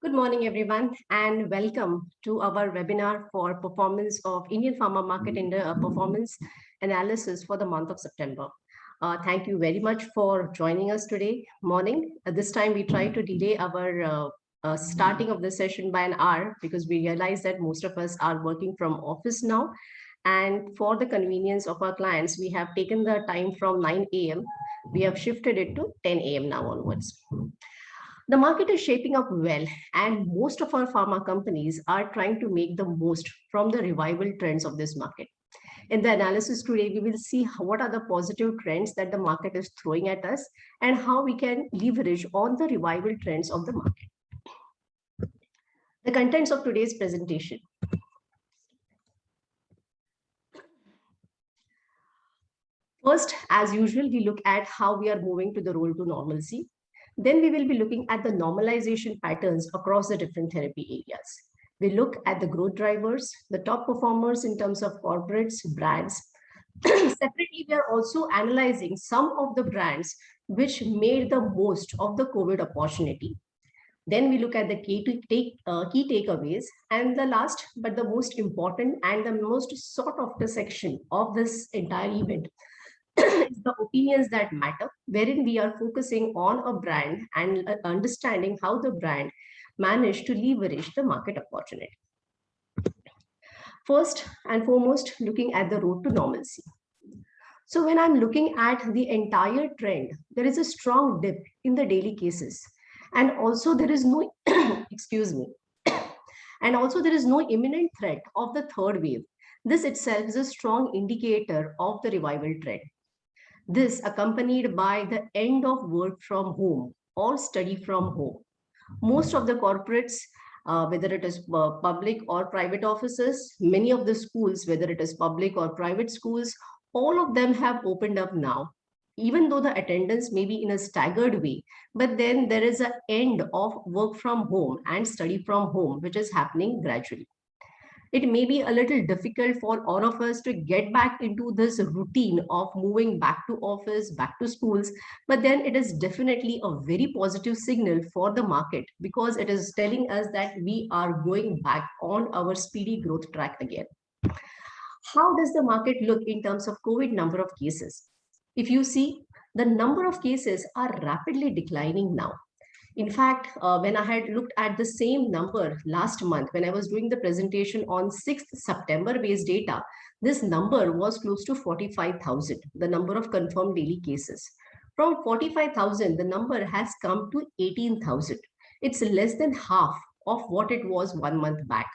Good morning, everyone, and welcome to our webinar for performance of Indian pharma market in the performance analysis for the month of September. Thank you very much for joining us today morning. At this time, we try to delay our starting of the session by an hour because we realize that most of us are working from office now. And for the convenience of our clients, we have taken the time from 9 a.m. We have shifted it to 10 a.m. now onwards. The market is shaping up well, and most of our pharma companies are trying to make the most from the revival trends of this market. In the analysis today, we will see what are the positive trends that the market is throwing at us and how we can leverage on the revival trends of the market. The contents of today's presentation. First, as usual, we look at how we are moving to the road to normalcy. Then we will be looking at the normalization patterns across the different therapy areas. We look at the growth drivers, the top performers in terms of corporates, brands. Separately, we are also analyzing some of the brands which made the most of the COVID opportunity. Then we look at the key takeaways. And the last, but the most important and the most sought after section of this entire event is the opinions that matter, wherein we are focusing on a brand and understanding how the brand managed to leverage the market opportunity. First and foremost, looking at the road to normalcy. So when I'm looking at the entire trend, there is a strong dip in the daily cases. And also there is no, excuse me, and also there is no imminent threat of the third wave. This itself is a strong indicator of the revival trend. This accompanied by the end of work from home or study from home. Most of the corporates, whether it is public or private offices, many of the schools, whether it is public or private schools, all of them have opened up now, even though the attendance may be in a staggered way. But then there is an end of work from home and study from home, which is happening gradually. It may be a little difficult for all of us to get back into this routine of moving back to office, back to schools, but then it is definitely a very positive signal for the market because it is telling us that we are going back on our speedy growth track again. How does the market look in terms of COVID number of cases? If you see, the number of cases are rapidly declining now. In fact, when I had looked at the same number last month, when I was doing the presentation on 6th September based data, this number was close to 45,000, the number of confirmed daily cases. From 45,000, the number has come to 18,000. It's less than half of what it was 1 month back.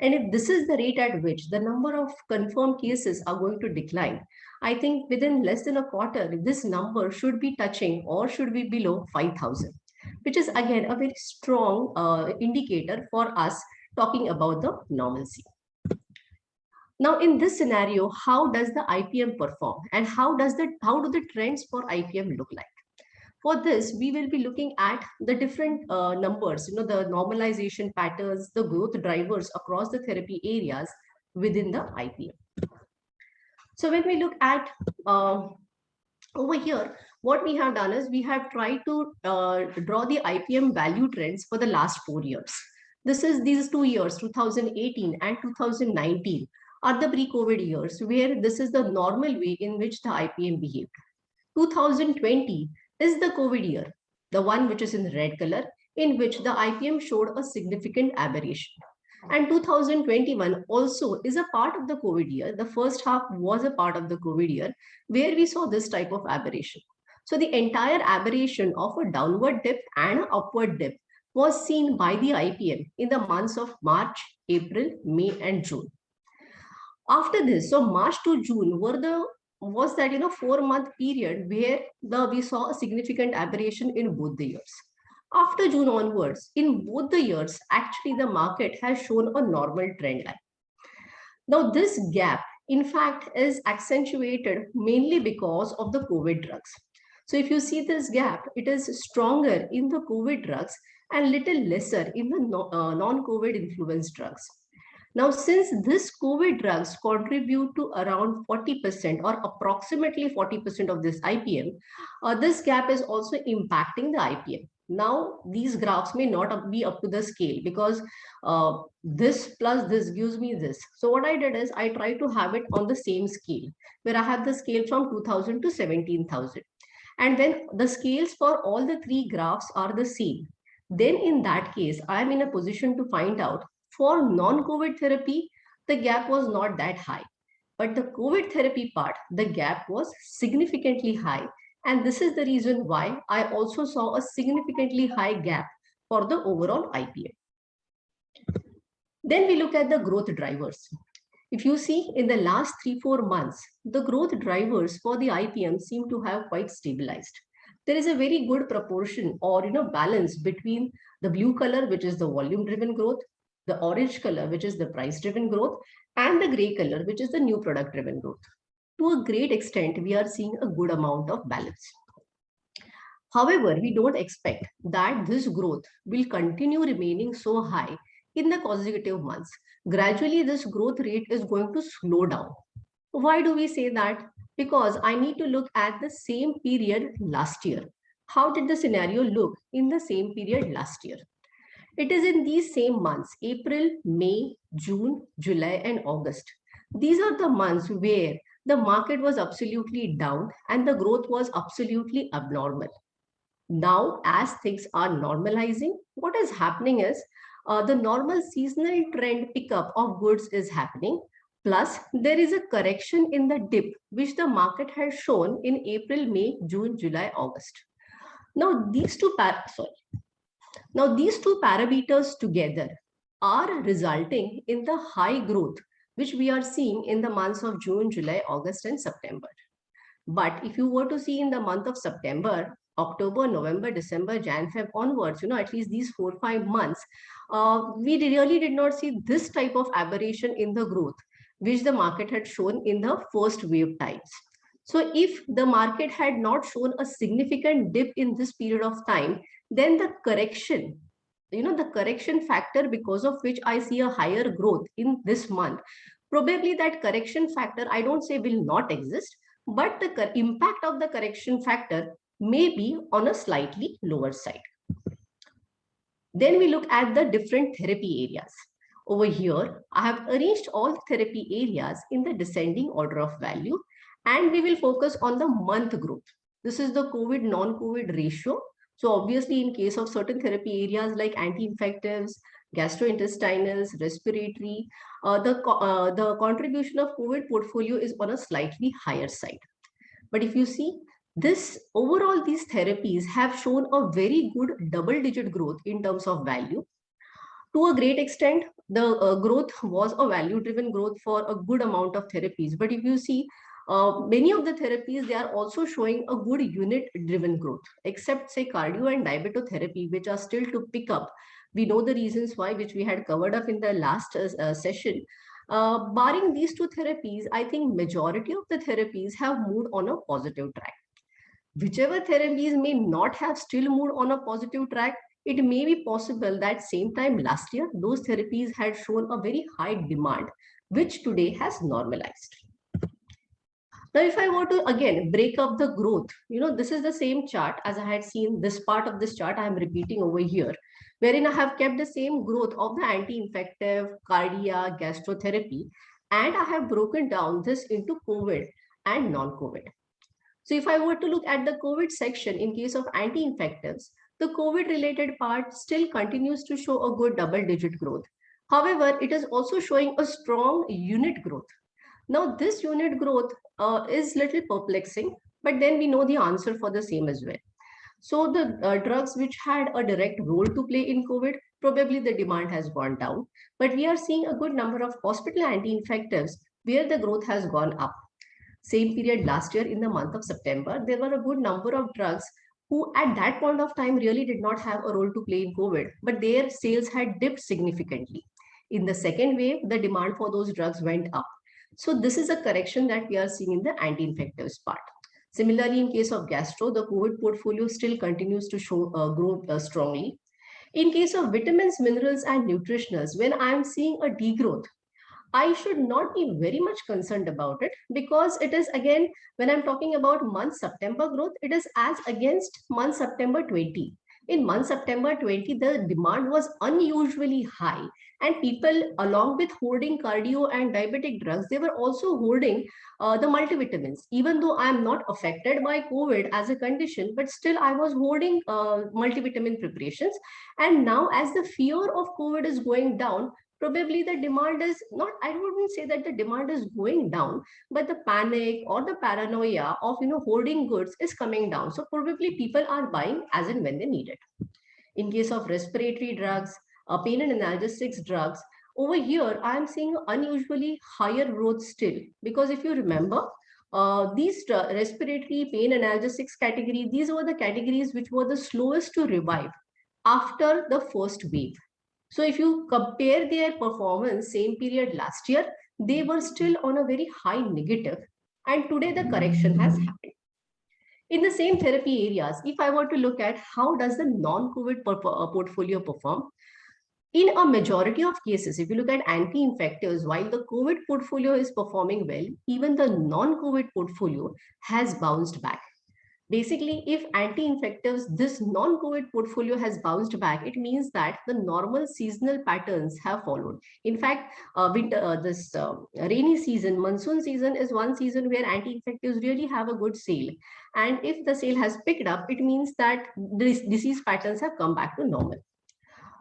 And if this is the rate at which the number of confirmed cases are going to decline, I think within less than a quarter, this number should be touching or should be below 5,000. Which is again a very strong indicator for us talking about the normalcy. Now, in this scenario, how does the IPM perform and how do the trends for IPM look like? For this, we will be looking at the different numbers, the normalization patterns, the growth drivers across the therapy areas within the IPM. So when we look at over here, what we have done is we have tried to draw the IPM value trends for the last 4 years. These 2 years, 2018 and 2019, are the pre-COVID years where this is the normal way in which the IPM behaved. 2020 is the COVID year, the one which is in red color, in which the IPM showed a significant aberration. And 2021 also is a part of the COVID year. The first half was a part of the COVID year where we saw this type of aberration. So the entire aberration of a downward dip and an upward dip was seen by the IPM in the months of March, April, May, and June. After this, so March to June was that 4-month period where we saw a significant aberration in both the years. After June onwards, in both the years, actually the market has shown a normal trend line. Now this gap, in fact, is accentuated mainly because of the COVID drugs. So if you see this gap, it is stronger in the COVID drugs and little lesser in the non-COVID influence drugs. Now, since this COVID drugs contribute to around 40% or approximately 40% of this IPM, this gap is also impacting the IPM. Now, these graphs may not be up to the scale because this plus this gives me this. So what I did is I tried to have it on the same scale where I have the scale from 2000 to 17,000. And when the scales for all the three graphs are the same, then in that case, I'm in a position to find out for non-COVID therapy, the gap was not that high. But the COVID therapy part, the gap was significantly high. And this is the reason why I also saw a significantly high gap for the overall IPM. Then we look at the growth drivers. If you see in the last 3-4 months, the growth drivers for the IPM seem to have quite stabilized. There is a very good proportion or balance between the blue color, which is the volume driven growth, the orange color, which is the price driven growth, and the gray color, which is the new product driven growth. To a great extent, we are seeing a good amount of balance. However, we don't expect that this growth will continue remaining so high in the consecutive months. Gradually, this growth rate is going to slow down. Why do we say that? Because I need to look at the same period last year. How did the scenario look in the same period last year? It is in these same months, April, May, June, July, and August. These are the months where the market was absolutely down and the growth was absolutely abnormal. Now, as things are normalizing, what is happening is the normal seasonal trend pickup of goods is happening. Plus, there is a correction in the dip, which the market has shown in April, May, June, July, August. Now, these two parameters together are resulting in the high growth, which we are seeing in the months of June, July, August, and September. But if you were to see in the month of September, October, November, December, Jan, Feb onwards, at least these 4-5 months, we really did not see this type of aberration in the growth, which the market had shown in the first wave times. So if the market had not shown a significant dip in this period of time, then the correction, the correction factor because of which I see a higher growth in this month, probably that correction factor, I don't say will not exist, but the impact of the correction factor may be on a slightly lower side. Then we look at the different therapy areas. Over here, I have arranged all therapy areas in the descending order of value, and we will focus on the month growth. This is the COVID non-COVID ratio. So obviously, in case of certain therapy areas like anti-infectives, gastrointestinals, respiratory, the contribution of COVID portfolio is on a slightly higher side. But if you see, overall, these therapies have shown a very good double-digit growth in terms of value. To a great extent, the growth was a value-driven growth for a good amount of therapies. But if you see, many of the therapies, they are also showing a good unit-driven growth, except say cardio and diabetotherapy, which are still to pick up. We know the reasons why, which we had covered up in the last session. Barring these two therapies, I think majority of the therapies have moved on a positive track. Whichever therapies may not have still moved on a positive track, it may be possible that same time last year, those therapies had shown a very high demand, which today has normalized. Now, if I were to again break up the growth, this is the same chart as I had seen. This part of this chart I am repeating over here, wherein I have kept the same growth of the anti-infective, cardiac, gastrotherapy, and I have broken down this into COVID and non-COVID. So if I were to look at the COVID section in case of anti-infectives, the COVID related part still continues to show a good double-digit growth. However, it is also showing a strong unit growth. Now, this unit growth is little perplexing, but then we know the answer for the same as well. So the drugs which had a direct role to play in COVID, probably the demand has gone down, but we are seeing a good number of hospital anti-infectives where the growth has gone up. Same period last year in the month of September, there were a good number of drugs who at that point of time really did not have a role to play in COVID, but their sales had dipped significantly. In the second wave, the demand for those drugs went up. So this is a correction that we are seeing in the anti-infectives part. Similarly, in case of gastro, the COVID portfolio still continues to show growth strongly. In case of vitamins, minerals, and nutritionals, when I am seeing a degrowth, I should not be very much concerned about it, because it is again, when I'm talking about month September growth, it is as against month September 20. In month September 20, the demand was unusually high, and people, along with hoarding cardio and diabetic drugs, they were also hoarding the multivitamins. Even though I am not affected by COVID as a condition, but still I was hoarding multivitamin preparations. And now, as the fear of COVID is going down, probably the demand is not, I wouldn't say that the demand is going down, but the panic or the paranoia of hoarding goods is coming down. So probably people are buying as and when they need it. In case of respiratory drugs, pain and analgesics drugs, over here I am seeing unusually higher growth still, because if you remember, these respiratory pain analgesics category, these were the categories which were the slowest to revive after the first wave. So if you compare their performance same period last year, they were still on a very high negative, and today the correction has happened. In the same therapy areas, if I were to look at how does the non-COVID portfolio perform, in a majority of cases, if you look at anti-infectives, while the COVID portfolio is performing well, even the non-COVID portfolio has bounced back. Basically, if anti-infectives, this non-COVID portfolio has bounced back, it means that the normal seasonal patterns have followed. In fact, this rainy season, monsoon season is one season where anti-infectives really have a good sale. And if the sale has picked up, it means that these disease patterns have come back to normal.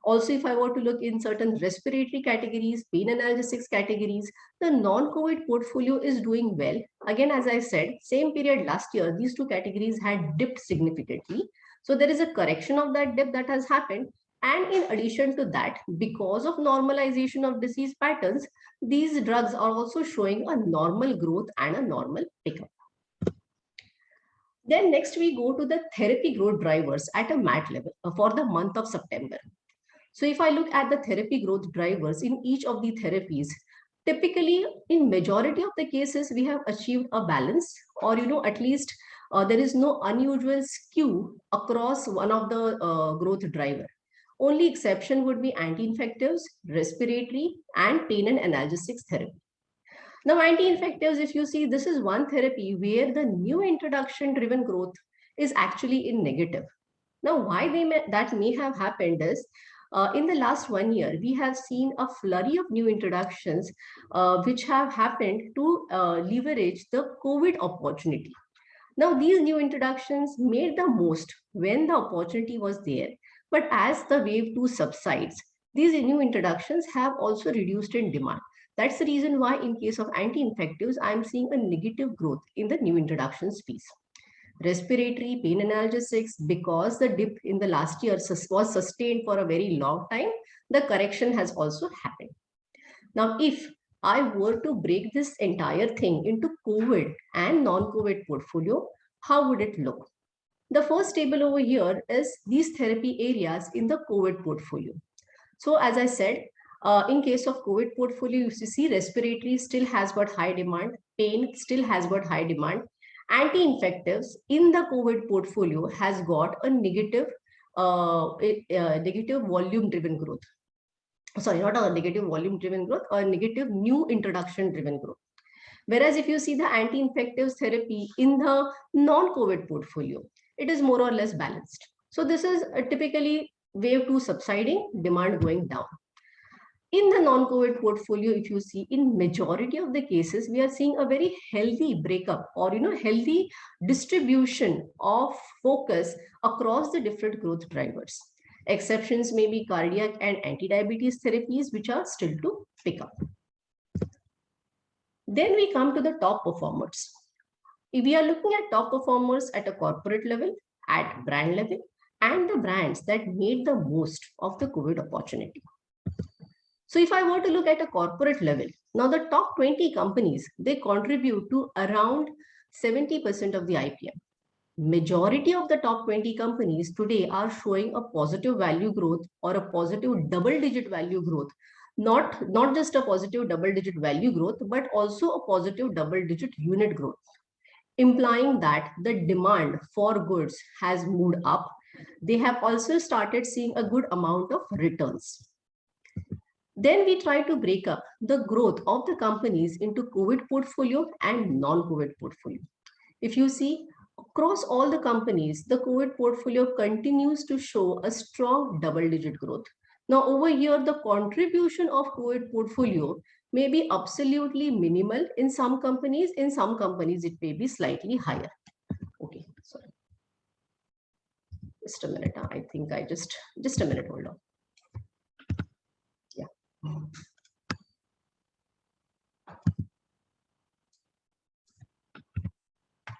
Also, if I were to look in certain respiratory categories, pain analgesics categories, the non-COVID portfolio is doing well. Again, as I said, same period last year, these two categories had dipped significantly. So there is a correction of that dip that has happened. And in addition to that, because of normalization of disease patterns, these drugs are also showing a normal growth and a normal pickup. Then next we go to the therapy growth drivers at a MAT level for the month of September. So if I look at the therapy growth drivers in each of the therapies, typically in majority of the cases, we have achieved a balance, or at least there is no unusual skew across one of the growth driver. Only exception would be anti-infectives, respiratory, and pain and analgesics therapy. Now, anti-infectives, if you see, this is one therapy where the new introduction driven growth is actually in negative. Now, why that may have happened is, in the last 1 year, we have seen a flurry of new introductions which have happened to leverage the COVID opportunity. Now, these new introductions made the most when the opportunity was there. But as the wave 2 subsides, these new introductions have also reduced in demand. That's the reason why in case of anti-infectives, I'm seeing a negative growth in the new introduction space. Respiratory pain analgesics, because the dip in the last year was sustained for a very long time, the correction has also happened. Now, if I were to break this entire thing into COVID and non-COVID portfolio, how would it look? The first table over here is these therapy areas in the COVID portfolio. So as I said, in case of COVID portfolio, you see respiratory still has got high demand, pain still has got high demand. Anti-infectives in the COVID portfolio has got a negative volume driven growth. Sorry, not a negative volume driven growth, or a negative new introduction driven growth. Whereas if you see the anti-infectives therapy in the non-COVID portfolio, it is more or less balanced. So this is typically wave 2 subsiding, demand going down. In the non-COVID portfolio, if you see, in majority of the cases, we are seeing a very healthy breakup, or healthy distribution of focus across the different growth drivers. Exceptions may be cardiac and anti-diabetes therapies, which are still to pick up. Then we come to the top performers. If we are looking at top performers at a corporate level, at brand level, and the brands that made the most of the COVID opportunity. So if I were to look at a corporate level, now the top 20 companies, they contribute to around 70% of the IPM. Majority of the top 20 companies today are showing a positive value growth or a positive double-digit value growth. Not just a positive double-digit value growth, but also a positive double-digit unit growth, implying that the demand for goods has moved up. They have also started seeing a good amount of returns. Then we try to break up the growth of the companies into COVID portfolio and non-COVID portfolio. If you see, Across all the companies, the COVID portfolio continues to show a strong double-digit growth. Now, over here, the contribution of COVID portfolio may be absolutely minimal in some companies. In some companies, it may be slightly higher. Okay, sorry. Just a minute. I think I just a minute. Hold on. Yeah.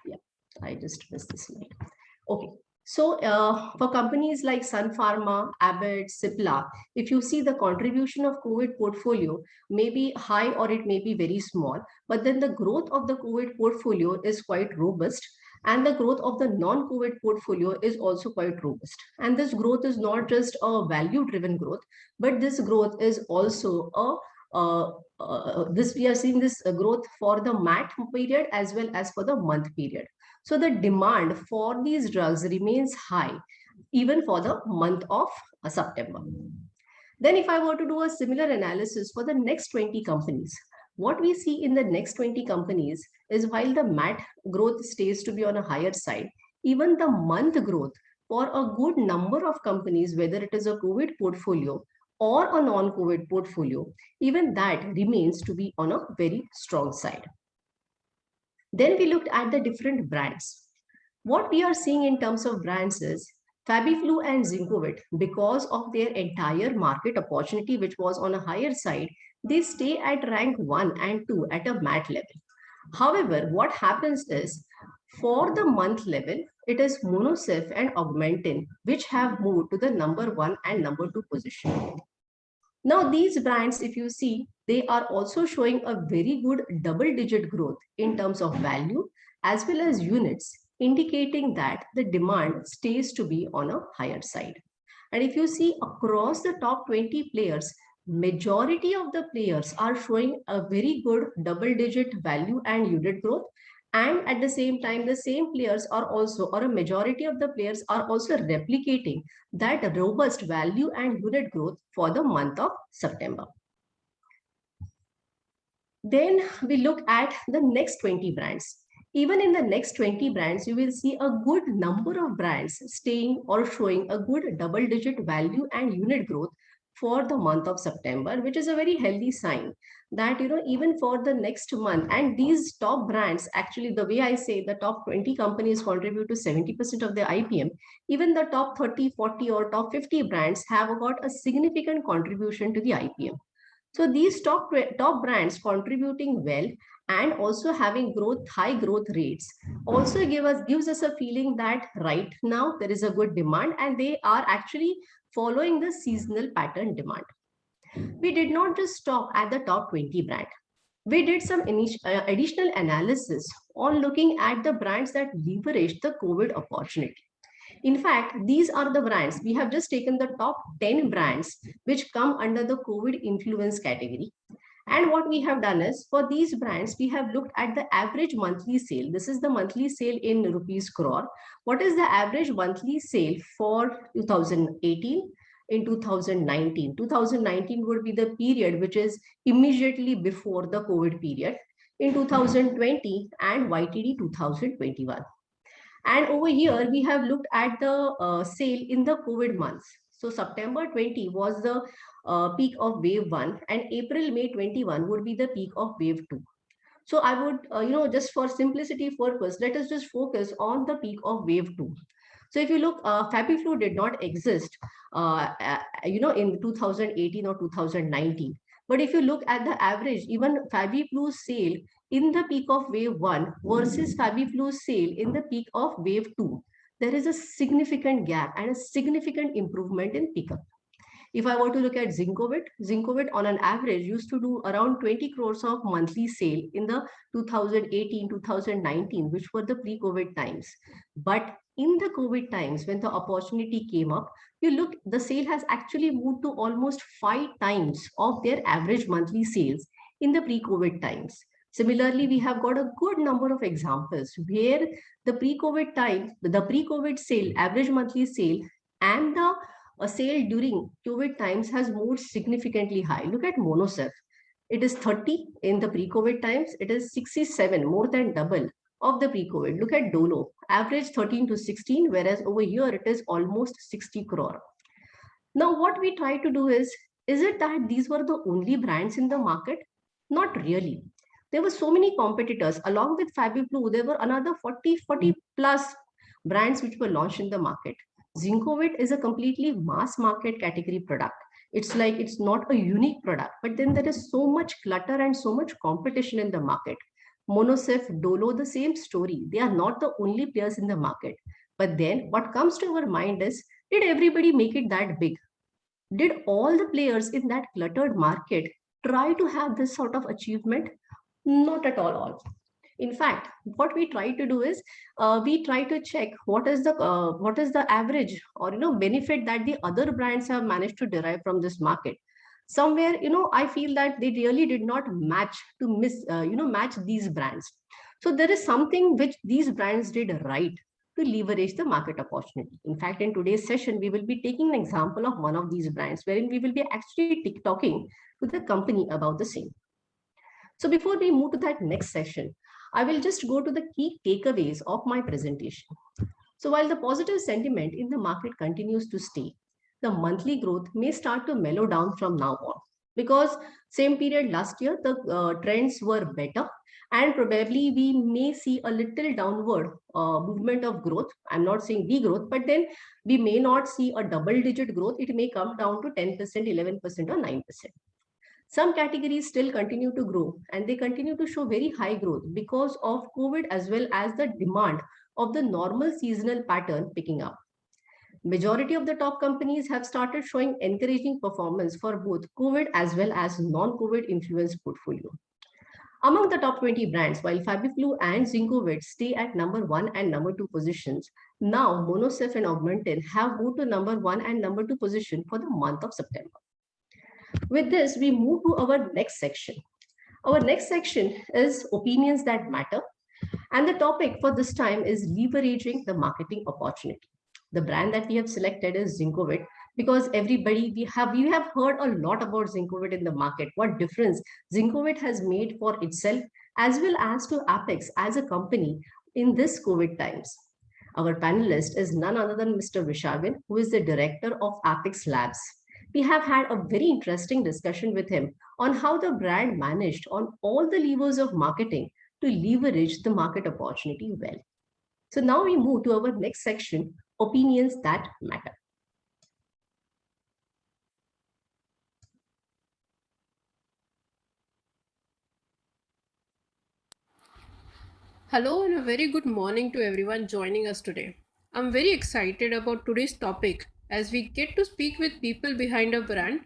Yeah, I just missed this slide. Okay. So for companies like Sun Pharma, Abbott, Cipla, if you see the contribution of COVID portfolio may be high or it may be very small, but then the growth of the COVID portfolio is quite robust, and the growth of the non-COVID portfolio is also quite robust. And this growth is not just a value-driven growth, but this growth is also a this we are seeing this growth for the MAT period as well as for the month period. So the demand for these drugs remains high even for the month of September. Then if I were to do a similar analysis for the next 20 companies, what we see in the next 20 companies is while the MAT growth stays to be on a higher side, even the month growth for a good number of companies, whether it is a COVID portfolio or a non-COVID portfolio, even that remains to be on a very strong side. Then we looked at the different brands. What we are seeing in terms of brands is Fabiflu and Zincovit, because of their entire market opportunity, which was on a higher side, they stay at rank 1 and 2 at a MAT level. However, what happens is for the month level, it is Monosef and Augmentin, which have moved to the number 1 and number 2 position. Now, these brands, if you see, they are also showing a very good double-digit growth in terms of value as well as units, indicating that the demand stays to be on a higher side. And if you see across the top 20 players, majority of the players are showing a very good double-digit value and unit growth. And at the same time, the same players are also, or a majority of the players are also replicating that robust value and unit growth for the month of September. Then we look at the next 20 brands. Even in the next 20 brands, you will see a good number of brands staying or showing a good double-digit value and unit growth for the month of September, which is a very healthy sign that, even for the next month, and these top brands, actually, the way I say the top 20 companies contribute to 70% of the IPM, even the top 30, 40 or top 50 brands have got a significant contribution to the IPM. So these top brands contributing well and also having high growth rates also gives us a feeling that right now there is a good demand and they are actually following the seasonal pattern demand. We did not just stop at the top 20 brand. We did some additional analysis on looking at the brands that leveraged the COVID opportunity. In fact, these are the brands. We have just taken the top 10 brands which come under the COVID influence category. And what we have done is for these brands, we have looked at the average monthly sale. This is the monthly sale in rupees crore. What is the average monthly sale for 2018? In 2019. 2019 would be the period which is immediately before the COVID period. In 2020 and YTD 2021. And over here, we have looked at the sale in the COVID months. So September 20 was the peak of wave 1 and April, May 21 would be the peak of wave 2. So I would, just for simplicity purpose, let us just focus on the peak of wave 2. So if you look, Fabiflu did not exist, in 2018 or 2019. But if you look at the average, even Fabiflu's sale in the peak of wave 1 versus Fabiflu's sale in the peak of wave 2, there is a significant gap and a significant improvement in pickup. If I were to look at Zincovit on an average used to do around 20 crores of monthly sale in the 2018, 2019, which were the pre-COVID times. But in the COVID times, when the opportunity came up, the sale has actually moved to almost 5 times of their average monthly sales in the pre-COVID times. Similarly, we have got a good number of examples where the pre-COVID sale, average monthly sale, and the sale during COVID times has moved significantly high. Look at Monosef. It is 30 in the pre-COVID times. It is 67, more than double of the pre-COVID. Look at Dolo, average 13 to 16, whereas over here it is almost 60 crore. Now, what we try to do is it that these were the only brands in the market? Not really. There were so many competitors. Along with FabiFlu, there were another 40 plus brands which were launched in the market. Zincovit is a completely mass market category product. It's like it's not a unique product, but then there is so much clutter and so much competition in the market. Monocef, Dolo, the same story. They are not the only players in the market. But then what comes to our mind is, did everybody make it that big? Did all the players in that cluttered market try to have this sort of achievement? Not at all. In fact, what we try to do is we try to check what is the average or benefit that the other brands have managed to derive from this market. Somewhere, I feel that they really did not match to match these brands. So there is something which these brands did right to leverage the market opportunity. In fact, in today's session, we will be taking an example of one of these brands wherein we will be actually talking to the company about the same. So before we move to that next session, I will just go to the key takeaways of my presentation. So while the positive sentiment in the market continues to stay, the monthly growth may start to mellow down from now on, because same period last year, the trends were better, and probably we may see a little downward movement of growth. I'm not saying degrowth, but then we may not see a double digit growth. It may come down to 10%, 11%, or 9%. Some categories still continue to grow, and they continue to show very high growth because of COVID, as well as the demand of the normal seasonal pattern picking up. Majority of the top companies have started showing encouraging performance for both COVID as well as non-COVID influenced portfolio. Among the top 20 brands, while FabiFlu and Zincovit stay at number 1 and number 2 positions, now Monocef and Augmentin have moved to number 1 and number 2 position for the month of September. With this, we move to our next section. Our next section is opinions that matter. And the topic for this time is leveraging the marketing opportunity. The brand that we have selected is Zincovit, because we have heard a lot about Zincovit in the market, what difference Zincovit has made for itself as well as to Apex as a company in this COVID times. Our panelist is none other than Mr. Vishavin, who is the director of Apex Labs. We have had a very interesting discussion with him on how the brand managed on all the levers of marketing to leverage the market opportunity well. So now we move to our next section, opinions that matter. Hello and a very good morning to everyone joining us today. I'm very excited about today's topic as we get to speak with people behind a brand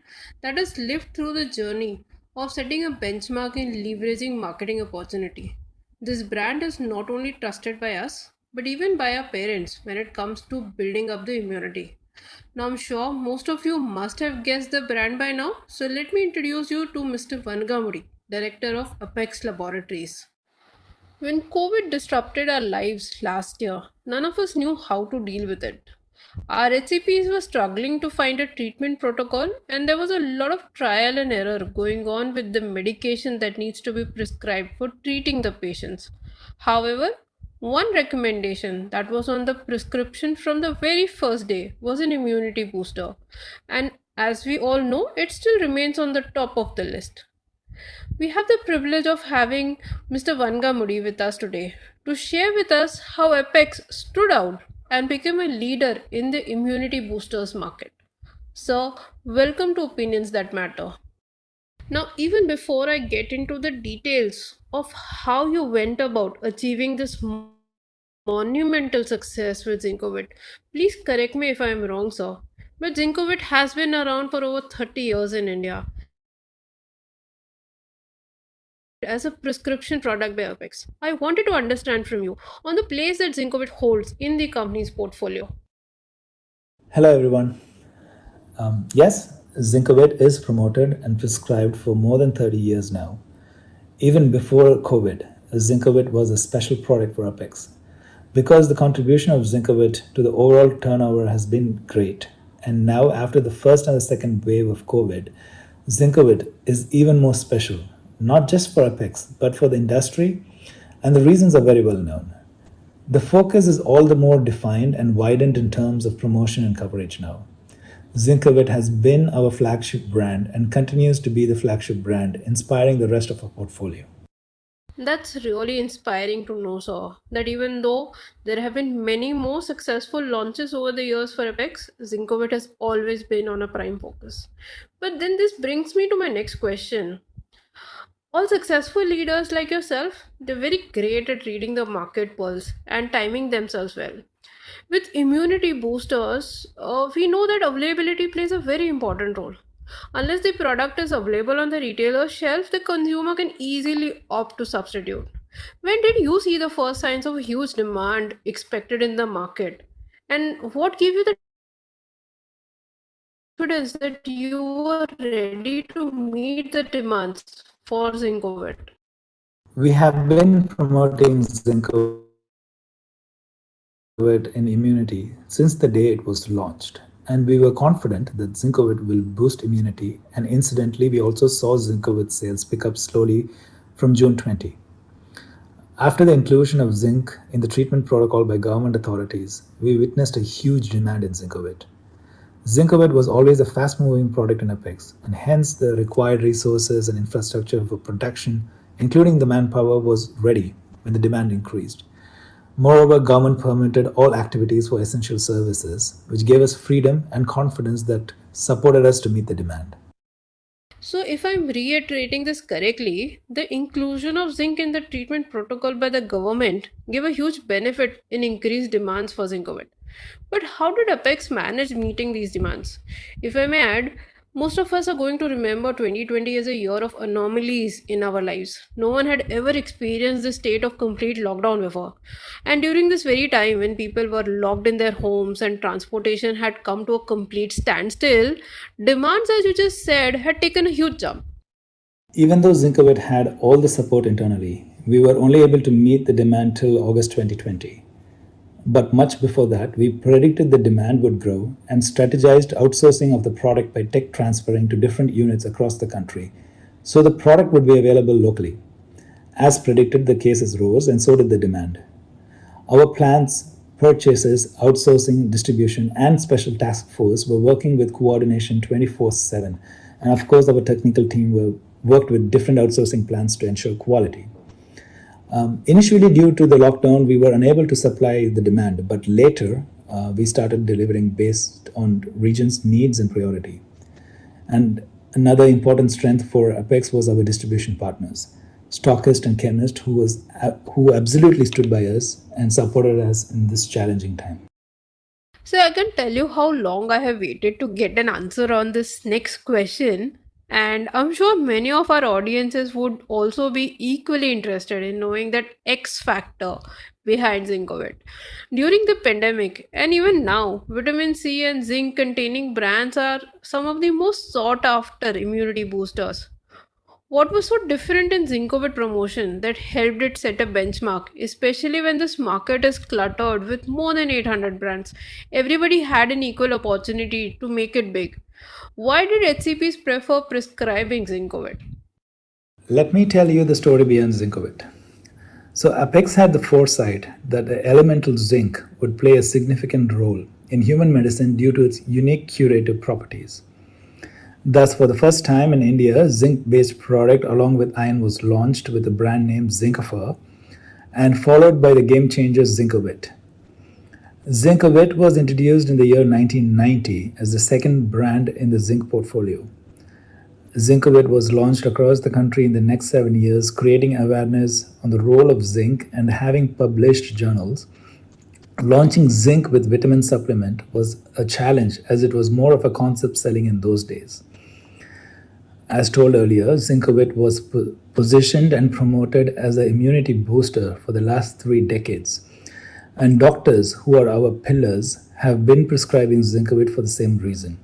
that has lived through the journey of setting a benchmark in leveraging marketing opportunity. This brand is not only trusted by us, but even by our parents when it comes to building up the immunity. Now, I'm sure most of you must have guessed the brand by now, so let me introduce you to Mr. Vangamudi, Director of Apex Laboratories. When COVID disrupted our lives last year, none of us knew how to deal with it. Our HCPs were struggling to find a treatment protocol, and there was a lot of trial and error going on with the medication that needs to be prescribed for treating the patients. However, one recommendation that was on the prescription from the very first day was an immunity booster, and as we all know, it still remains on the top of the list. We have the privilege of having Mr. Vangamudi with us today to share with us how Apex stood out and became a leader in the immunity boosters market. So, welcome to Opinions That Matter. Now, even before I get into the details of how you went about achieving this monumental success with Zincovit, please correct me if I am wrong, sir. But Zincovit has been around for over 30 years in India as a prescription product by Apex. I wanted to understand from you on the place that Zincovit holds in the company's portfolio. Hello, everyone. Yes, Zincovit is promoted and prescribed for more than 30 years now. Even before COVID, Zincovit was a special product for Apex. Because the contribution of Zincovit to the overall turnover has been great, and now after the first and the second wave of COVID, Zincovit is even more special, not just for Apex, but for the industry, and the reasons are very well known. The focus is all the more defined and widened in terms of promotion and coverage now. Zincovit has been our flagship brand and continues to be the flagship brand, inspiring the rest of our portfolio. That's really inspiring to know, sir, that even though there have been many more successful launches over the years for Apex, Zincovit has always been on a prime focus. But then this brings me to my next question. All successful leaders like yourself, they're very great at reading the market pulse and timing themselves well. With immunity boosters, we know that availability plays a very important role. Unless the product is available on the retailer shelf, the consumer can easily opt to substitute. When did you see the first signs of huge demand expected in the market? And what gave you the confidence that you were ready to meet the demands for Zincovit? We have been promoting Zincovit in immunity since the day it was launched, and we were confident that Zincovit will boost immunity. And incidentally, we also saw Zincovit sales pick up slowly from June 20. After the inclusion of zinc in the treatment protocol by government authorities, we witnessed a huge demand in Zincovit. Zincovit was always a fast moving product in Apex, and hence the required resources and infrastructure for production, including the manpower, was ready when the demand increased. Moreover, government permitted all activities for essential services, which gave us freedom and confidence that supported us to meet the demand. So, if I'm reiterating this correctly, the inclusion of zinc in the treatment protocol by the government gave a huge benefit in increased demands for Zincovit. But how did Apex manage meeting these demands? If I may add, most of us are going to remember 2020 as a year of anomalies in our lives. No one had ever experienced this state of complete lockdown before. And during this very time, when people were locked in their homes and transportation had come to a complete standstill, demands, as you just said, had taken a huge jump. Even though Zincovit had all the support internally, we were only able to meet the demand till August 2020. But much before that, we predicted the demand would grow and strategized outsourcing of the product by tech transferring to different units across the country, so the product would be available locally. As predicted, the cases rose and so did the demand. Our plans, purchases, outsourcing, distribution, and special task force were working with coordination 24/7. And of course, our technical team worked with different outsourcing plans to ensure quality. Initially, due to the lockdown, we were unable to supply the demand, but later we started delivering based on region's needs and priority. And another important strength for Apex was our distribution partners, stockist and chemist, who absolutely stood by us and supported us in this challenging time. So I can tell you how long I have waited to get an answer on this next question. And I'm sure many of our audiences would also be equally interested in knowing that X factor behind Zincovit. During the pandemic and even now, vitamin C and zinc containing brands are some of the most sought after immunity boosters. What was so different in Zincovit promotion that helped it set a benchmark, especially when this market is cluttered with more than 800 brands? Everybody had an equal opportunity to make it big. Why did HCPs prefer prescribing Zincovit? Let me tell you the story behind Zincovit. So, Apex had the foresight that the elemental zinc would play a significant role in human medicine due to its unique curative properties. Thus, for the first time in India, a zinc-based product along with iron was launched with the brand name Zincofer and followed by the game changer Zincovit. Zincovit was introduced in the year 1990 as the second brand in the zinc portfolio. Zincovit was launched across the country in the next 7 years, creating awareness on the role of zinc and having published journals. Launching zinc with vitamin supplement was a challenge as it was more of a concept selling in those days. As told earlier, Zincovit was positioned and promoted as an immunity booster for the last 3 decades. And doctors, who are our pillars, have been prescribing Zincovit for the same reason.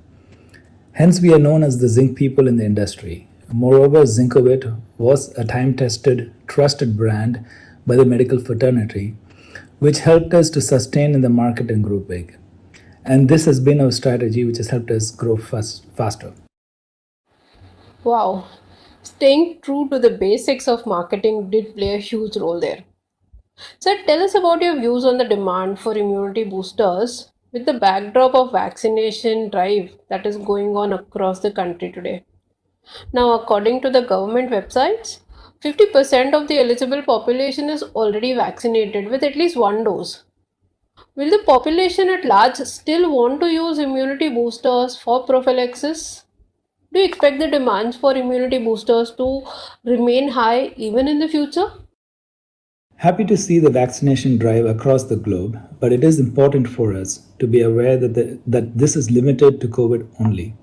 Hence, we are known as the zinc people in the industry. Moreover, Zincovit was a time tested, trusted brand by the medical fraternity, which helped us to sustain in the market and grow big. And this has been our strategy, which has helped us grow faster. Wow, staying true to the basics of marketing did play a huge role there. So, tell us about your views on the demand for immunity boosters with the backdrop of vaccination drive that is going on across the country today. Now, according to the government websites, 50% of the eligible population is already vaccinated with at least one dose. Will the population at large still want to use immunity boosters for prophylaxis? Do you expect the demands for immunity boosters to remain high even in the future? Happy to see the vaccination drive across the globe, but it is important for us to be aware that this is limited to COVID only.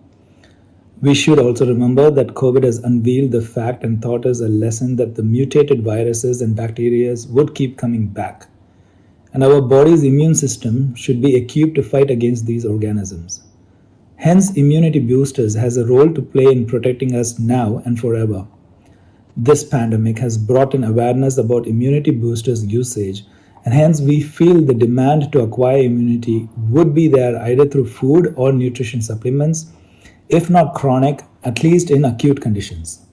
We should also remember that COVID has unveiled the fact and taught us a lesson that the mutated viruses and bacteria would keep coming back, and our body's immune system should be equipped to fight against these organisms. Hence, immunity boosters has a role to play in protecting us now and forever. This pandemic has brought in awareness about immunity boosters usage, and hence we feel the demand to acquire immunity would be there either through food or nutrition supplements, if not chronic, at least in acute conditions.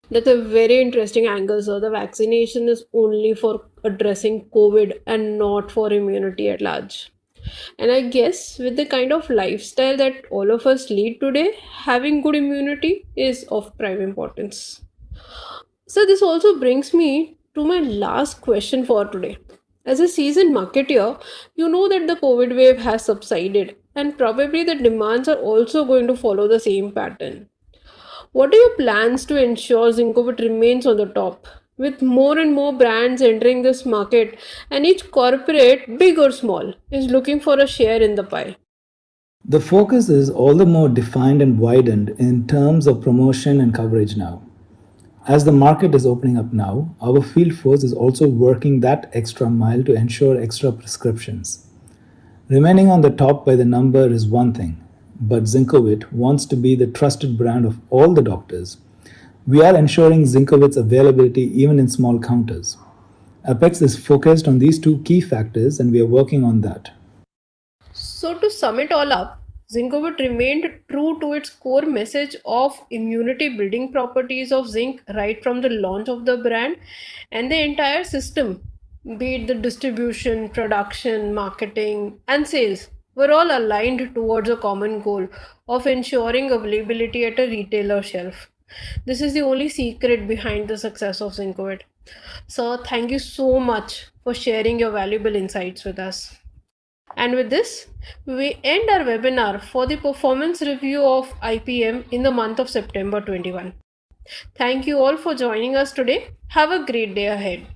That's a very interesting angle, sir. The vaccination is only for addressing COVID and not for immunity at large. And I guess with the kind of lifestyle that all of us lead today, having good immunity is of prime importance. So, this also brings me to my last question for today. As a seasoned marketeer, you know that the COVID wave has subsided, and probably the demands are also going to follow the same pattern. What are your plans to ensure Zincovit remains on the top? With more and more brands entering this market, and each corporate, big or small, is looking for a share in the pie. The focus is all the more defined and widened in terms of promotion and coverage now. As the market is opening up now, our field force is also working that extra mile to ensure extra prescriptions. Remaining on the top by the number is one thing, but Zincovit wants to be the trusted brand of all the doctors. We are ensuring Zincovit's availability even in small counters. Apex is focused on these two key factors and we are working on that. So, to sum it all up, Zincovit remained true to its core message of immunity building properties of zinc right from the launch of the brand, and the entire system, be it the distribution, production, marketing, and sales, were all aligned towards a common goal of ensuring availability at a retailer shelf. This is the only secret behind the success of Zincovit. So, thank you so much for sharing your valuable insights with us. And with this, we end our webinar for the performance review of IPM in the month of September 21. Thank you all for joining us today. Have a great day ahead.